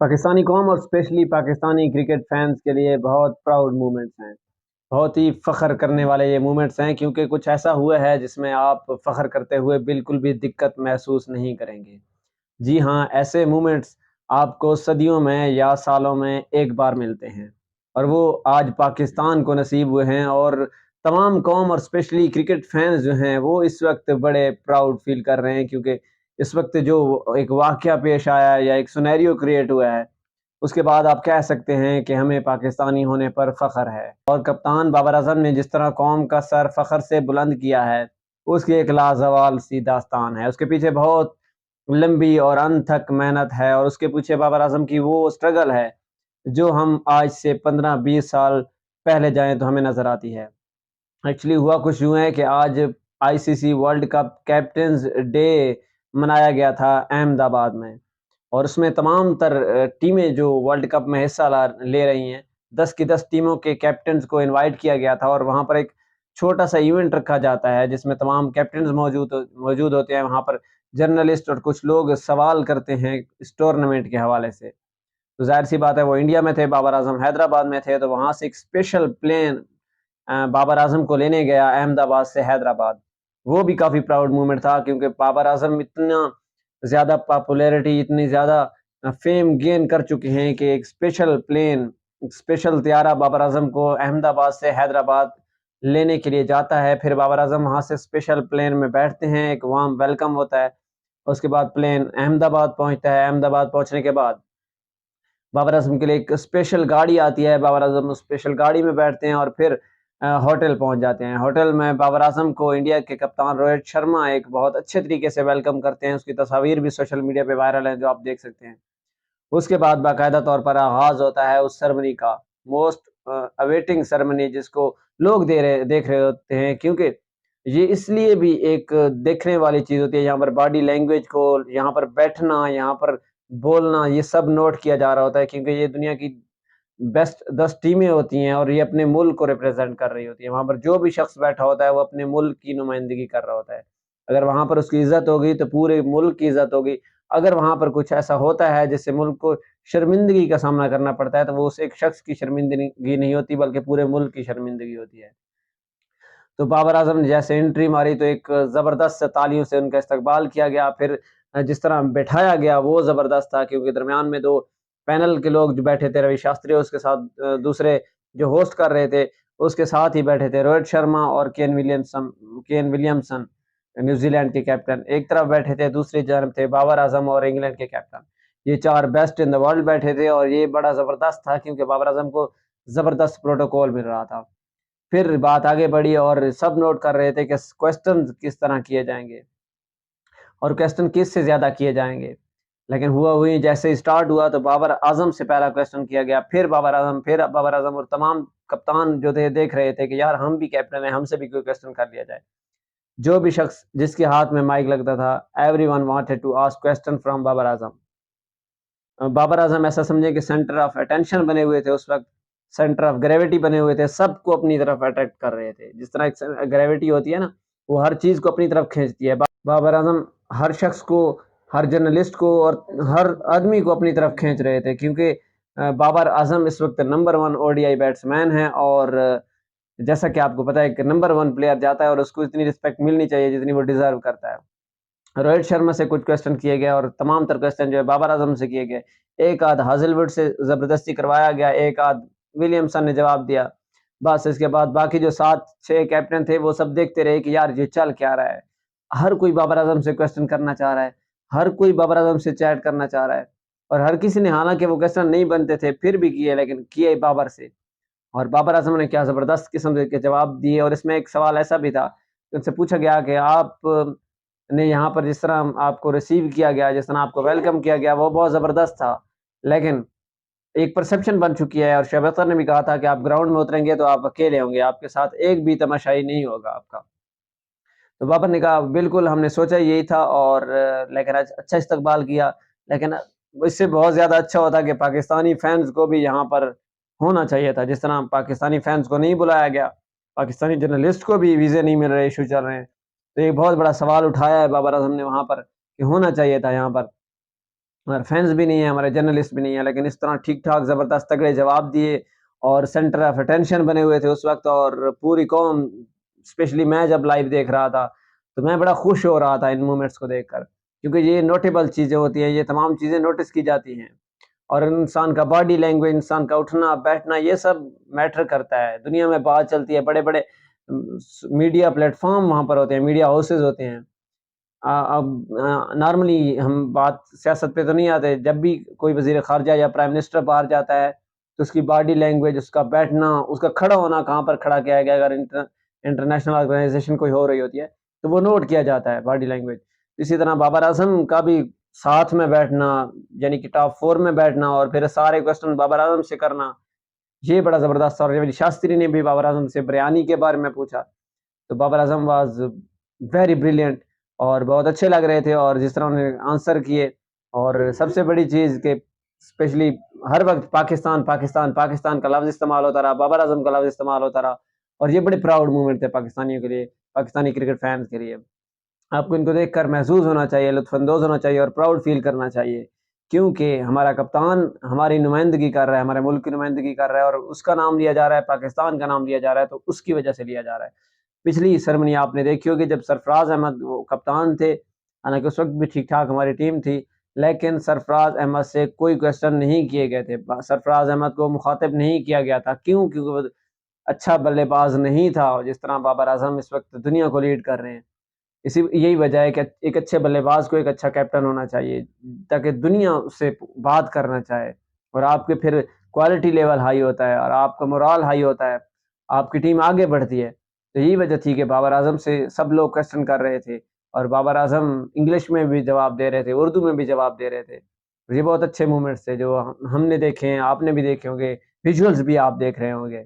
پاکستانی قوم اور especially Pakistani cricket fans کے لیے بہت پراؤڈ مومنٹس ہیں، بہت ہی فخر کرنے والے یہ مومنٹس ہیں، کیونکہ کچھ ایسا ہوا ہے جس میں آپ فخر کرتے ہوئے بالکل بھی دقت محسوس نہیں کریں گے۔ جی ہاں، ایسے مومنٹس آپ کو صدیوں میں یا سالوں میں ایک بار ملتے ہیں، اور وہ آج پاکستان کو نصیب ہوئے ہیں، اور تمام قوم اور اسپیشلی کرکٹ فینس جو ہیں وہ اس وقت بڑے پراؤڈ فیل کر رہے ہیں، کیونکہ اس وقت جو ایک واقعہ پیش آیا ہے یا ایک سینیریو کریٹ ہوا ہے، اس کے بعد آپ کہہ سکتے ہیں کہ ہمیں پاکستانی ہونے پر فخر ہے۔ اور کپتان بابر اعظم نے جس طرح قوم کا سر فخر سے بلند کیا ہے، اس کی ایک لازوال سی داستان ہے۔ اس کے پیچھے بہت لمبی اور انتھک محنت ہے، اور اس کے پیچھے بابر اعظم کی وہ سٹرگل ہے جو ہم آج سے 15-20 سال پہلے جائیں تو ہمیں نظر آتی ہے۔ ایکچولی ہوا کچھ یوں ہے کہ آج آئی سی سی ورلڈ کپ کیپٹنز ڈے منایا گیا تھا احمد آباد میں، اور اس میں تمام تر ٹیمیں جو ورلڈ کپ میں حصہ لے رہی ہیں، 10 کی 10 ٹیموں کے کیپٹنز کو انوائٹ کیا گیا تھا، اور وہاں پر ایک چھوٹا سا ایونٹ رکھا جاتا ہے جس میں تمام کیپٹنز موجود ہوتے ہیں۔ وہاں پر جرنلسٹ اور کچھ لوگ سوال کرتے ہیں اس ٹورنامنٹ کے حوالے سے۔ تو ظاہر سی بات ہے، وہ انڈیا میں تھے، بابر اعظم حیدرآباد میں تھے، تو وہاں سے ایک اسپیشل پلین بابر اعظم کو لینے گیا احمد آباد سے حیدرآباد۔ وہ بھی کافی پراؤڈ مومنٹ تھا، کیونکہ بابر اعظم اتنا زیادہ پاپولیرٹی، اتنی زیادہ فیم گین کر چکے ہیں کہ ایک اسپیشل پلین، اسپیشل طیارہ بابر اعظم کو احمد آباد سے حیدرآباد لینے کے لیے جاتا ہے۔ پھر بابر اعظم وہاں سے اسپیشل پلین میں بیٹھتے ہیں، ایک وارم ویلکم ہوتا ہے، اس کے بعد پلین احمد آباد پہنچتا ہے۔ احمد آباد پہنچنے کے بعد بابر اعظم کے لیے ایک اسپیشل گاڑی آتی ہے، بابر اعظم اسپیشل گاڑی میں بیٹھتے ہیں اور پھر ہوٹل پہنچ جاتے ہیں۔ ہوٹل میں بابر اعظم کو انڈیا کے کپتان روہت شرما ایک بہت اچھے طریقے سے ویلکم کرتے ہیں، اس کی تصاویر بھی سوشل میڈیا پہ وائرل ہیں جو آپ دیکھ سکتے ہیں۔ اس کے بعد باقاعدہ طور پر آغاز ہوتا ہے اس سرمنی کا، موسٹ اویٹنگ سرمنی، جس کو لوگ دیکھ رہے ہوتے ہیں، کیونکہ یہ اس لیے بھی ایک دیکھنے والی چیز ہوتی ہے۔ یہاں پر باڈی لینگویج کو، یہاں پر بیٹھنا، یہاں پر بولنا، یہ سب نوٹ کیا جا رہا ہوتا ہے، کیونکہ یہ دنیا کی بیسٹ 10 ٹیمیں ہوتی ہیں اور یہ اپنے ملک کو ریپرزینٹ کر رہی ہوتی ہیں۔ وہاں پر جو بھی شخص بیٹھا ہوتا ہے وہ اپنے ملک کی نمائندگی کر رہا ہوتا ہے۔ اگر وہاں پر اس کی عزت ہوگی تو پورے ملک کی عزت ہوگی۔ اگر وہاں پر کچھ ایسا ہوتا ہے جس سے ملک کو شرمندگی کا سامنا کرنا پڑتا ہے تو وہ اس ایک شخص کی شرمندگی نہیں ہوتی، بلکہ پورے ملک کی شرمندگی ہوتی ہے۔ تو بابر اعظم نے جیسے انٹری ماری تو ایک زبردست تالیوں سے ان کا استقبال کیا گیا۔ پھر جس طرح بٹھایا گیا وہ زبردست تھا، کیونکہ درمیان میں دو پینل کے لوگ جو بیٹھے تھے، روی شاستری اس کے ساتھ دوسرے جو ہوسٹ کر رہے تھے اس کے ساتھ ہی بیٹھے تھے روہت شرما اور کین ولیمسن نیوزی لینڈ کے کیپٹن ایک طرف بیٹھے تھے، دوسری جانب تھے بابر اعظم اور انگلینڈ کے کیپٹن۔ یہ 4 بیسٹ ان دا ورلڈ بیٹھے تھے، اور یہ بڑا زبردست تھا کیونکہ بابر اعظم کو زبردست پروٹوکول مل رہا تھا۔ پھر بات آگے بڑھی اور سب نوٹ کر رہے تھے کہ کوسچن کس طرح کیے جائیں گے اور کوسچن کس سے زیادہ کیے جائیں گے، لیکن ہوئی جیسے اسٹارٹ ہوا تو بابر اعظم سے پہلا کوسچن کیا گیا، پھر بابر اعظم اور تمام کپتان جو تھے دیکھ رہے تھے کہ یار ہم بھی کیپٹن ہیں، ہم سے بھی کوئی کوسچن کر لیا جائے۔ جو بھی شخص جس کے ہاتھ میں مائک لگتا تھا، every one wanted to ask question from Babar Azam. Babar Azam ایسا سمجھے کہ سینٹر آف اٹینشن بنے ہوئے تھے، اس وقت سینٹر آف گریوٹی بنے ہوئے تھے، سب کو اپنی طرف اٹریکٹ کر رہے تھے۔ جس طرح ایک گریوٹی ہوتی ہے نا، وہ ہر چیز کو اپنی طرف کھینچتی ہے۔ بابر اعظم ہر شخص کو، ہر جرنلسٹ کو اور ہر آدمی کو اپنی طرف کھینچ رہے تھے، کیونکہ بابر اعظم اس وقت number 1 O D I batsman ہیں، اور جیسا کہ آپ کو پتا ہے کہ نمبر 1 پلیئر جاتا ہے اور اس کو اتنی رسپیکٹ ملنی چاہیے جتنی وہ ڈیزرو کرتا ہے۔ روہت شرما سے کچھ کوسچن کیے گئے، اور تمام تر کوسچن جو ہے بابر اعظم سے کیے گئے۔ ایک آدھ ہازل ووڈ سے زبردستی کروایا گیا، ایک آدھ ولیمسن نے جواب دیا، بس اس کے بعد باقی جو 7-6 کیپٹن تھے وہ سب دیکھتے رہے کہ یار یہ چل کیا رہا ہے۔ ہر کوئی بابر اعظم سے کوسچن کرنا چاہ رہا ہے، ہر کوئی بابر اعظم سے چیٹ کرنا چاہ رہا ہے، اور ہر کسی نے، حالانکہ وہ کوسچن نہیں بنتے تھے پھر بھی کیے، لیکن کیے بابر سے۔ اور بابر اعظم نے کیا زبردست قسم کے جواب دیے، اور اس میں ایک سوال ایسا بھی تھا کہ ان سے پوچھا گیا کہ آپ نے یہاں پر جس طرح آپ کو ریسیو کیا گیا، جس طرح آپ کو ویلکم کیا گیا، وہ بہت زبردست تھا، لیکن ایک پرسپشن بن چکی ہے، اور شعیب اختر نے بھی کہا تھا کہ آپ گراؤنڈ میں اتریں گے تو آپ اکیلے ہوں گے، آپ کے ساتھ ایک بھی تماشائی نہیں ہوگا آپ کا۔ تو بابر نے کہا بالکل ہم نے سوچا یہی تھا، اور لیکن اچھا استقبال کیا، لیکن اس سے بہت زیادہ اچھا ہوتا کہ پاکستانی فینز کو بھی یہاں پر ہونا چاہیے تھا۔ جس طرح پاکستانی فینز کو نہیں بلایا گیا، پاکستانی جرنلسٹ کو بھی ویزے نہیں مل رہے، ایشو چل رہے ہیں، تو ایک بہت بڑا سوال اٹھایا ہے بابر اعظم نے وہاں پر کہ ہونا چاہیے تھا یہاں پر ہمارے فینس بھی نہیں ہیں، ہمارے جرنلسٹ بھی نہیں ہیں، لیکن اس طرح ٹھیک ٹھاک زبردست تگڑے جواب دیے اور سینٹر آف اٹینشن بنے ہوئے تھے اس وقت، اور پوری قوم، اسپیشلی میں جب لائیو دیکھ رہا تھا تو میں بڑا خوش ہو رہا تھا ان مومنٹس کو دیکھ کر، کیونکہ یہ نوٹیبل چیزیں ہوتی ہیں، یہ تمام چیزیں نوٹس کی جاتی ہیں، اور انسان کا باڈی لینگویج، انسان کا اٹھنا بیٹھنا، یہ سب میٹر کرتا ہے، دنیا میں بات چلتی ہے، بڑے بڑے میڈیا پلیٹ فارم وہاں پر ہوتے ہیں، میڈیا ہاؤسز ہوتے ہیں۔ اب نارملی ہم بات سیاست پہ تو نہیں آتے، جب بھی کوئی وزیر خارجہ یا پرائم منسٹر باہر جاتا ہے تو اس کی باڈی لینگویج، اس کا بیٹھنا، اس کا کھڑا ہونا، کہاں پر کھڑا کیا گیا، اگر انٹرنیشنل آرگنائزیشن کوئی ہو رہی ہوتی ہے تو وہ نوٹ کیا جاتا ہے باڈی لینگویج۔ اسی طرح بابر اعظم کا بھی ساتھ میں بیٹھنا، یعنی کہ ٹاپ 4 میں بیٹھنا، اور پھر سارے کوسچن بابر اعظم سے کرنا، یہ بڑا زبردست۔ اور شاستری نے بھی بابر اعظم سے بریانی کے بارے میں پوچھا، تو Babar Azam was very brilliant اور بہت اچھے لگ رہے تھے، اور جس طرح انہوں نے آنسر کیے، اور سب سے بڑی چیز کہ اسپیشلی ہر وقت پاکستان پاکستان پاکستان کا لفظ استعمال ہوتا رہا، بابر اعظم کا لفظ استعمال ہوتا رہا، اور یہ بڑے پراؤڈ مومنٹ تھے پاکستانیوں کے لیے، پاکستانی کرکٹ فینس کے لیے۔ آپ کو ان کو دیکھ کر محظوظ ہونا چاہیے، لطف اندوز ہونا چاہیے، اور پراؤڈ فیل کرنا چاہیے، کیونکہ ہمارا کپتان ہماری نمائندگی کر رہا ہے، ہمارے ملک کی نمائندگی کر رہا ہے، اور اس کا نام لیا جا رہا ہے، پاکستان کا نام لیا جا رہا ہے، تو اس کی وجہ سے لیا جا رہا ہے۔ پچھلی سرمنی آپ نے دیکھی ہوگی جب سرفراز احمد وہ کپتان تھے، حالانکہ اس وقت بھی ٹھیک ٹھاک ہماری ٹیم تھی، لیکن سرفراز احمد سے کوئی کویسچن نہیں کیے گئے تھے، سرفراز احمد کو مخاطب نہیں کیا گیا تھا، کیوں؟ کیونکہ وہ اچھا بلے باز نہیں تھا، جس طرح بابر اعظم اس وقت دنیا کو لیڈ کر رہے ہیں۔ یہی وجہ ہے کہ ایک اچھے بلے باز کو ایک اچھا کیپٹن ہونا چاہیے، تاکہ دنیا اس سے بات کرنا چاہے، اور آپ کے پھر کوالٹی لیول ہائی ہوتا ہے، اور آپ کا مورال ہائی ہوتا ہے، آپ کی ٹیم آگے بڑھتی ہے۔ تو یہی وجہ تھی کہ بابر اعظم سے سب لوگ کوسچن کر رہے تھے، اور بابر اعظم انگلش میں بھی جواب دے رہے تھے، اردو میں بھی جواب دے رہے تھے۔ یہ بہت اچھے مومنٹس تھے جو ہم نے دیکھے ہیں، آپ نے بھی دیکھے ہوں گے، ویژولز بھی آپ دیکھ رہے ہوں گے۔